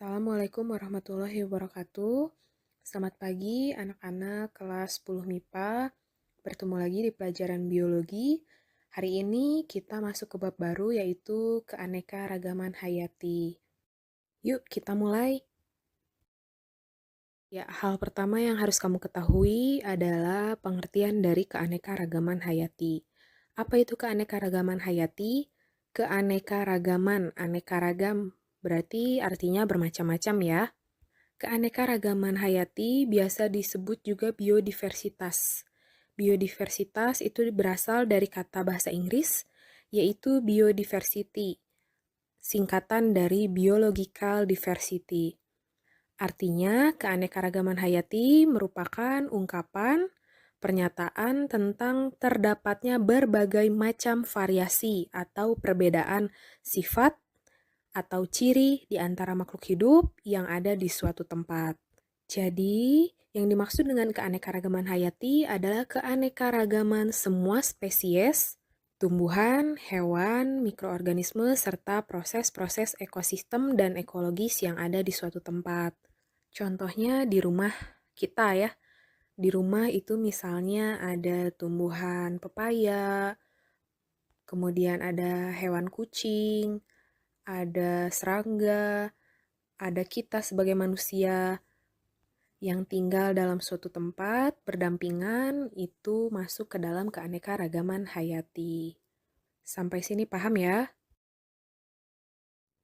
Assalamualaikum warahmatullahi wabarakatuh. Selamat pagi anak-anak kelas 10 MIPA. Bertemu lagi di pelajaran biologi. Hari ini kita masuk ke bab baru yaitu keanekaragaman hayati. Yuk kita mulai. Ya, hal pertama yang harus kamu ketahui adalah pengertian dari keanekaragaman hayati. Apa itu keanekaragaman hayati? Keanekaragaman, aneka ragam, berarti artinya bermacam-macam ya. Keanekaragaman hayati biasa disebut juga biodiversitas. Biodiversitas itu berasal dari kata bahasa Inggris, yaitu biodiversity, singkatan dari biological diversity. Artinya, keanekaragaman hayati merupakan ungkapan, pernyataan tentang terdapatnya berbagai macam variasi atau perbedaan sifat atau ciri di antara makhluk hidup yang ada di suatu tempat. Jadi, yang dimaksud dengan keanekaragaman hayati adalah keanekaragaman semua spesies, tumbuhan, hewan, mikroorganisme, serta proses-proses ekosistem dan ekologis yang ada di suatu tempat. Contohnya di rumah kita ya. Di rumah itu misalnya ada tumbuhan pepaya, kemudian ada hewan kucing, ada serangga, ada kita sebagai manusia yang tinggal dalam suatu tempat berdampingan, itu masuk ke dalam keanekaragaman hayati. Sampai sini paham ya?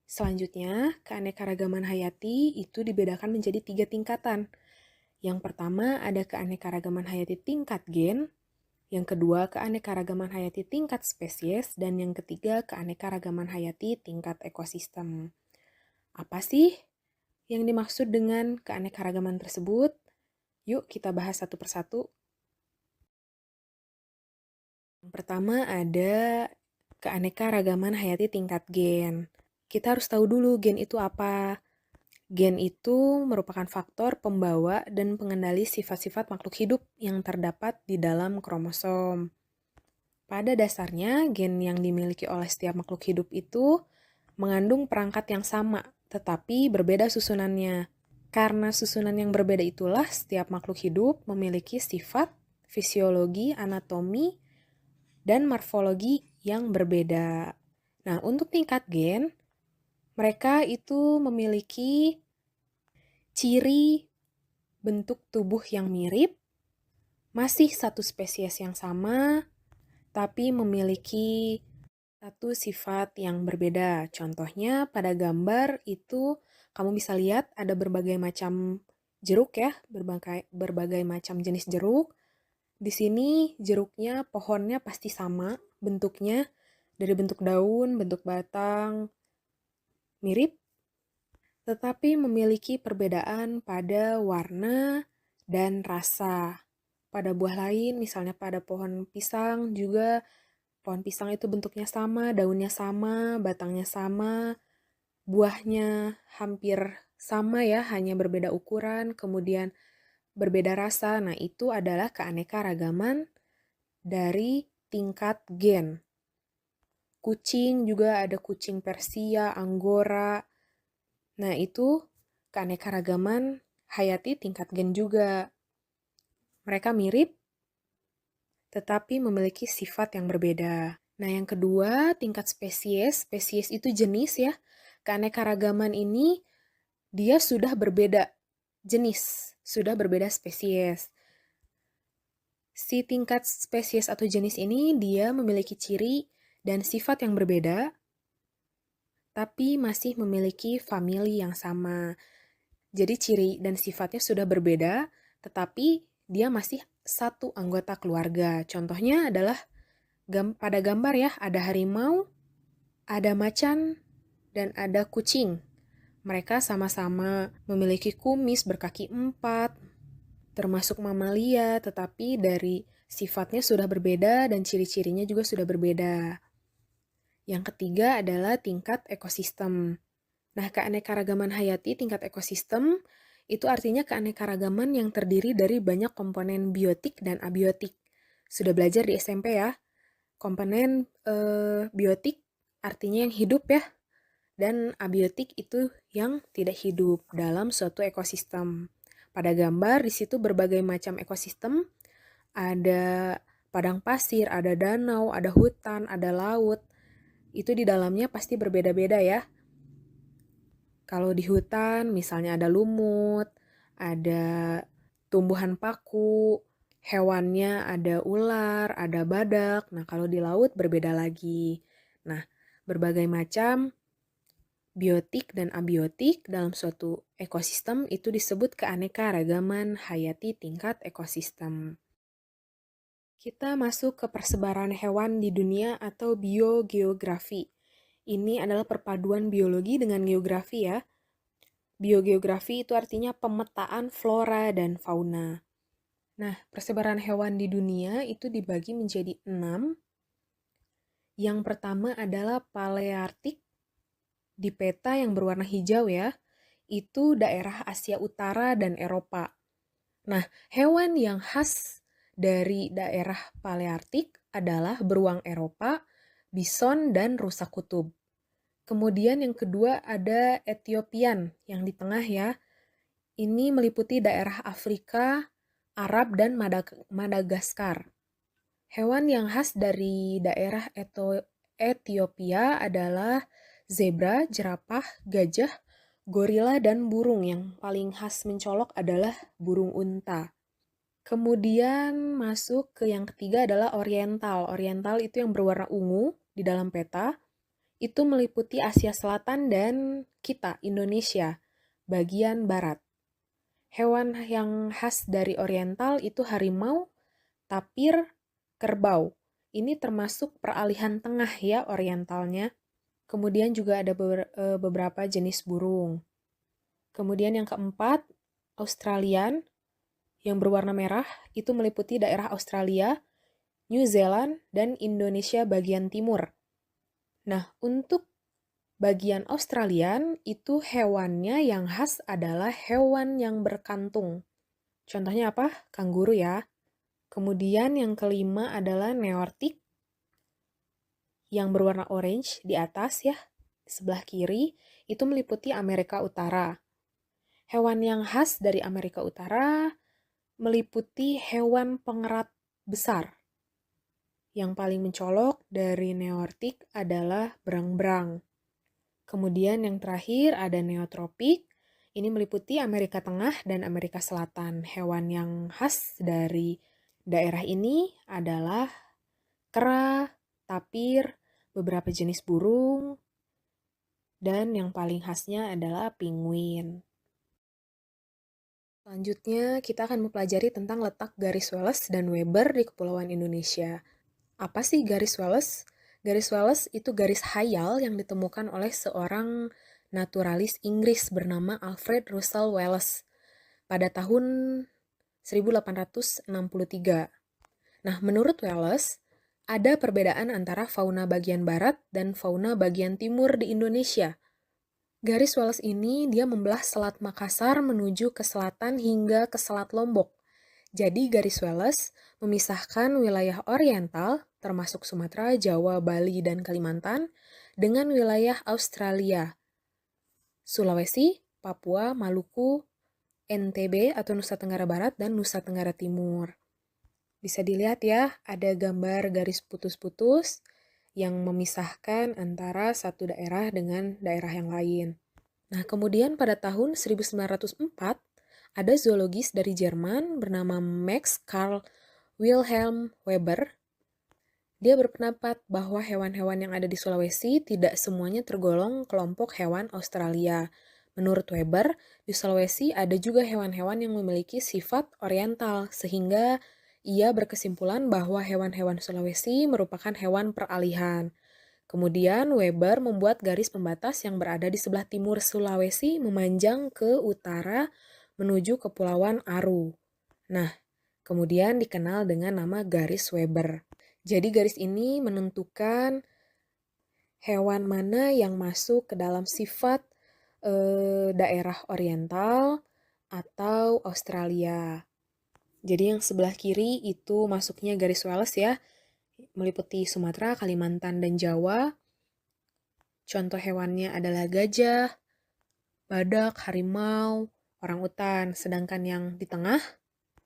Selanjutnya, keanekaragaman hayati itu dibedakan menjadi 3 tingkatan. Yang pertama ada keanekaragaman hayati tingkat gen, yang kedua keanekaragaman hayati tingkat spesies, dan yang ketiga keanekaragaman hayati tingkat ekosistem. Apa sih yang dimaksud dengan keanekaragaman tersebut? Yuk kita bahas satu persatu. Yang pertama ada keanekaragaman hayati tingkat gen. Kita harus tahu dulu gen itu apa. Gen itu merupakan faktor pembawa dan pengendali sifat-sifat makhluk hidup yang terdapat di dalam kromosom. Pada dasarnya, gen yang dimiliki oleh setiap makhluk hidup itu mengandung perangkat yang sama, tetapi berbeda susunannya. Karena susunan yang berbeda itulah setiap makhluk hidup memiliki sifat, fisiologi, anatomi, dan morfologi yang berbeda. Nah, untuk tingkat gen, mereka itu memiliki ciri bentuk tubuh yang mirip, masih satu spesies yang sama, tapi memiliki satu sifat yang berbeda. Contohnya pada gambar itu kamu bisa lihat ada berbagai macam jeruk ya, berbagai macam jenis jeruk. Di sini jeruknya, pohonnya pasti sama bentuknya, dari bentuk daun, bentuk batang, mirip, tetapi memiliki perbedaan pada warna dan rasa. Pada buah lain, misalnya pada pohon pisang juga, pohon pisang itu bentuknya sama, daunnya sama, batangnya sama, buahnya hampir sama ya, hanya berbeda ukuran, kemudian berbeda rasa. Nah, itu adalah keanekaragaman dari tingkat gen. Kucing juga ada kucing Persia, Anggora. Nah, itu keanekaragaman hayati tingkat gen juga. Mereka mirip, tetapi memiliki sifat yang berbeda. Nah, yang kedua, tingkat spesies. Spesies itu jenis ya. Keanekaragaman ini dia sudah berbeda jenis, sudah berbeda spesies. Si tingkat spesies atau jenis ini dia memiliki ciri dan sifat yang berbeda, tapi masih memiliki famili yang sama. Jadi ciri dan sifatnya sudah berbeda, tetapi dia masih satu anggota keluarga. Contohnya adalah pada gambar ya, ada harimau, ada macan, dan ada kucing. Mereka sama-sama memiliki kumis berkaki 4, termasuk mamalia, tetapi dari sifatnya sudah berbeda dan ciri-cirinya juga sudah berbeda. Yang ketiga adalah tingkat ekosistem. Nah, keanekaragaman hayati tingkat ekosistem itu artinya keanekaragaman yang terdiri dari banyak komponen biotik dan abiotik. Sudah belajar di SMP ya. Komponen biotik artinya yang hidup ya. dan abiotik itu yang tidak hidup dalam suatu ekosistem. Pada gambar di situ berbagai macam ekosistem, ada padang pasir, ada danau, ada hutan, ada laut. Itu di dalamnya pasti berbeda-beda ya. Kalau di hutan misalnya ada lumut, ada tumbuhan paku, hewannya ada ular, ada badak. Nah, kalau di laut berbeda lagi. Nah, berbagai macam biotik dan abiotik dalam suatu ekosistem itu disebut keanekaragaman hayati tingkat ekosistem. Kita masuk ke persebaran hewan di dunia atau biogeografi. Ini adalah perpaduan biologi dengan geografi ya. Biogeografi itu artinya pemetaan flora dan fauna. Nah, persebaran hewan di dunia itu dibagi menjadi 6. Yang pertama adalah Paleartik. Di peta yang berwarna hijau ya, itu daerah Asia Utara dan Eropa. Nah, hewan yang khas dari daerah Paleartik adalah beruang Eropa, bison, dan rusa kutub. Kemudian yang kedua ada Ethiopian yang di tengah ya. Ini meliputi daerah Afrika, Arab, dan Madagaskar. Hewan yang khas dari daerah Ethiopia adalah zebra, jerapah, gajah, gorila, dan burung. Yang paling khas mencolok adalah burung unta. Kemudian masuk ke yang ketiga adalah oriental. Oriental itu yang berwarna ungu di dalam peta. Itu meliputi Asia Selatan dan kita, Indonesia, bagian barat. Hewan yang khas dari oriental itu harimau, tapir, kerbau. Ini termasuk peralihan tengah ya orientalnya. Kemudian juga ada beberapa jenis burung. Kemudian yang keempat, Australian yang berwarna merah itu meliputi daerah Australia, New Zealand, dan Indonesia bagian timur. Nah, untuk bagian Australian itu hewannya yang khas adalah hewan yang berkantung. Contohnya apa? Kanguru ya. Kemudian yang kelima adalah Nearctic yang berwarna orange di atas ya, di sebelah kiri, itu meliputi Amerika Utara. Hewan yang khas dari Amerika Utara meliputi hewan pengerat besar. Yang paling mencolok dari Nearctic adalah berang-berang. Kemudian yang terakhir ada Neotropik. Ini meliputi Amerika Tengah dan Amerika Selatan. Hewan yang khas dari daerah ini adalah kera, tapir, beberapa jenis burung, dan yang paling khasnya adalah penguin. Selanjutnya, kita akan mempelajari tentang letak garis Wallace dan Weber di Kepulauan Indonesia. Apa sih garis Wallace? Garis Wallace itu garis hayal yang ditemukan oleh seorang naturalis Inggris bernama Alfred Russel Wallace pada tahun 1863. Nah, menurut Wallace, ada perbedaan antara fauna bagian barat dan fauna bagian timur di Indonesia. Garis Wallace ini dia membelah Selat Makassar menuju ke selatan hingga ke Selat Lombok. Jadi garis Wallace memisahkan wilayah oriental termasuk Sumatera, Jawa, Bali, dan Kalimantan dengan wilayah Australia, Sulawesi, Papua, Maluku, NTB atau Nusa Tenggara Barat, dan Nusa Tenggara Timur. Bisa dilihat ya, ada gambar garis putus-putus yang memisahkan antara satu daerah dengan daerah yang lain. Nah, kemudian pada tahun 1904, ada zoologis dari Jerman bernama Max Carl Wilhelm Weber. Dia berpendapat bahwa hewan-hewan yang ada di Sulawesi tidak semuanya tergolong kelompok hewan Australia. Menurut Weber, di Sulawesi ada juga hewan-hewan yang memiliki sifat oriental, sehingga ia berkesimpulan bahwa hewan-hewan Sulawesi merupakan hewan peralihan. Kemudian Weber membuat garis pembatas yang berada di sebelah timur Sulawesi memanjang ke utara menuju Kepulauan Aru. Nah, kemudian dikenal dengan nama garis Weber. Jadi garis ini menentukan hewan mana yang masuk ke dalam sifat daerah oriental atau Australia. Jadi yang sebelah kiri itu masuknya garis Wallace ya, meliputi Sumatera, Kalimantan, dan Jawa. Contoh hewannya adalah gajah, badak, harimau, orangutan. Sedangkan yang di tengah,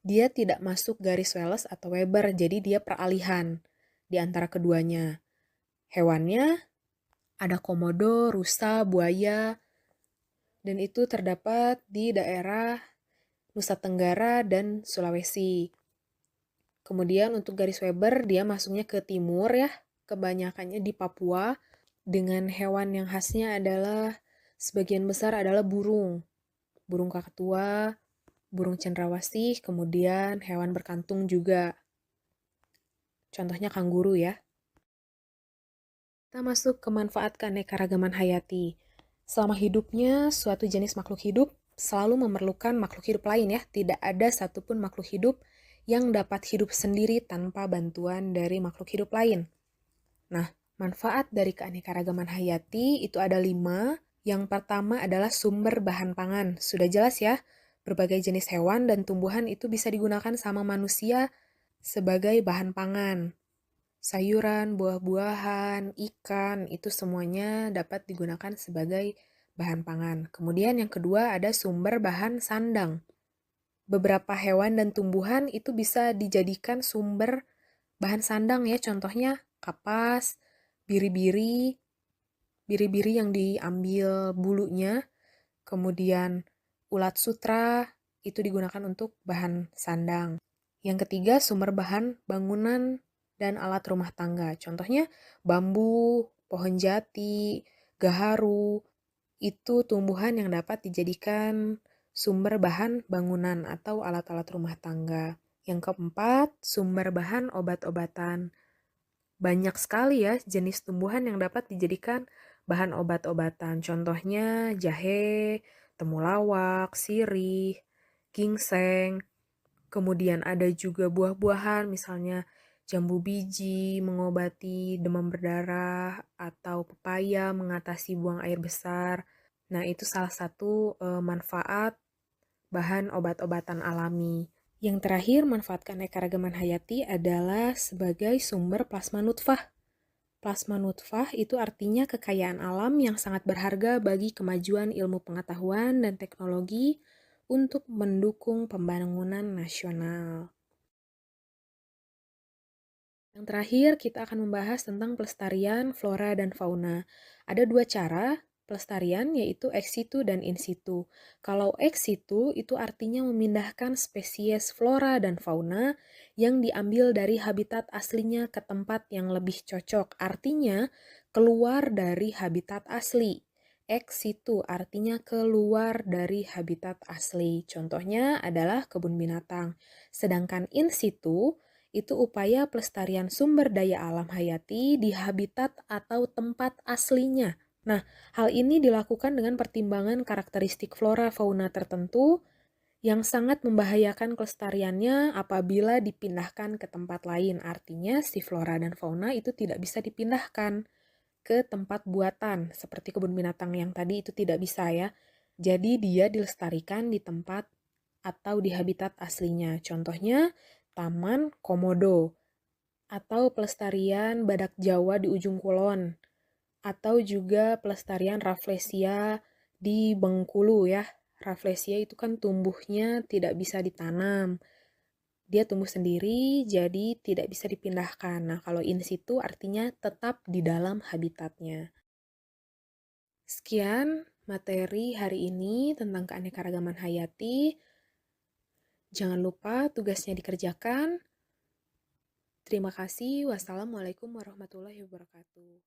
dia tidak masuk garis Wallace atau Weber, jadi dia peralihan di antara keduanya. Hewannya ada komodo, rusa, buaya, dan itu terdapat di daerah Nusa Tenggara dan Sulawesi. Kemudian untuk garis Weber, dia masuknya ke timur ya, kebanyakannya di Papua, dengan hewan yang khasnya adalah, sebagian besar adalah burung. Burung kakatua, burung cendrawasih, kemudian hewan berkantung juga. Contohnya kanguru ya. Kita masuk ke manfaat keanekaragaman hayati. Selama hidupnya, suatu jenis makhluk hidup selalu memerlukan makhluk hidup lain ya. Tidak ada satupun makhluk hidup yang dapat hidup sendiri tanpa bantuan dari makhluk hidup lain. Nah, manfaat dari keanekaragaman hayati itu ada 5. Yang pertama adalah sumber bahan pangan. Sudah jelas ya, berbagai jenis hewan dan tumbuhan itu bisa digunakan sama manusia sebagai bahan pangan. Sayuran, buah-buahan, ikan, itu semuanya dapat digunakan sebagai bahan pangan. Kemudian yang kedua ada sumber bahan sandang. Beberapa hewan dan tumbuhan itu bisa dijadikan sumber bahan sandang ya, contohnya kapas, biri-biri yang diambil bulunya, kemudian ulat sutra, itu digunakan untuk bahan sandang. Yang ketiga, sumber bahan bangunan dan alat rumah tangga. Contohnya bambu, pohon jati, gaharu, itu tumbuhan yang dapat dijadikan sumber bahan bangunan atau alat-alat rumah tangga. Yang keempat, sumber bahan obat-obatan. Banyak sekali ya jenis tumbuhan yang dapat dijadikan bahan obat-obatan. Contohnya jahe, temulawak, sirih, ginseng. Kemudian ada juga buah-buahan, misalnya jambu biji mengobati demam berdarah, atau pepaya mengatasi buang air besar. Nah, itu salah satu manfaat bahan obat-obatan alami. Yang terakhir, manfaat keanekaragaman hayati adalah sebagai sumber plasma nutfah. Plasma nutfah itu artinya kekayaan alam yang sangat berharga bagi kemajuan ilmu pengetahuan dan teknologi untuk mendukung pembangunan nasional. Yang terakhir, kita akan membahas tentang pelestarian flora dan fauna. Ada 2 cara pelestarian, yaitu ex situ dan in situ. Kalau ex situ itu artinya memindahkan spesies flora dan fauna yang diambil dari habitat aslinya ke tempat yang lebih cocok. Artinya keluar dari habitat asli. Ex situ artinya keluar dari habitat asli. Contohnya adalah kebun binatang. Sedangkan in situ itu upaya pelestarian sumber daya alam hayati di habitat atau tempat aslinya. Nah, hal ini dilakukan dengan pertimbangan karakteristik flora fauna tertentu yang sangat membahayakan kelestariannya apabila dipindahkan ke tempat lain. Artinya, si flora dan fauna itu tidak bisa dipindahkan ke tempat buatan, seperti kebun binatang yang tadi itu tidak bisa ya. Jadi dia dilestarikan di tempat atau di habitat aslinya. Contohnya, Taman Komodo, atau pelestarian badak Jawa di ujung kulon, atau juga pelestarian Rafflesia di Bengkulu ya. Rafflesia itu kan tumbuhnya tidak bisa ditanam. Dia tumbuh sendiri, jadi tidak bisa dipindahkan. Nah, kalau in situ artinya tetap di dalam habitatnya. Sekian materi hari ini tentang keanekaragaman hayati. Jangan lupa tugasnya dikerjakan. Terima kasih. Wassalamualaikum warahmatullahi wabarakatuh.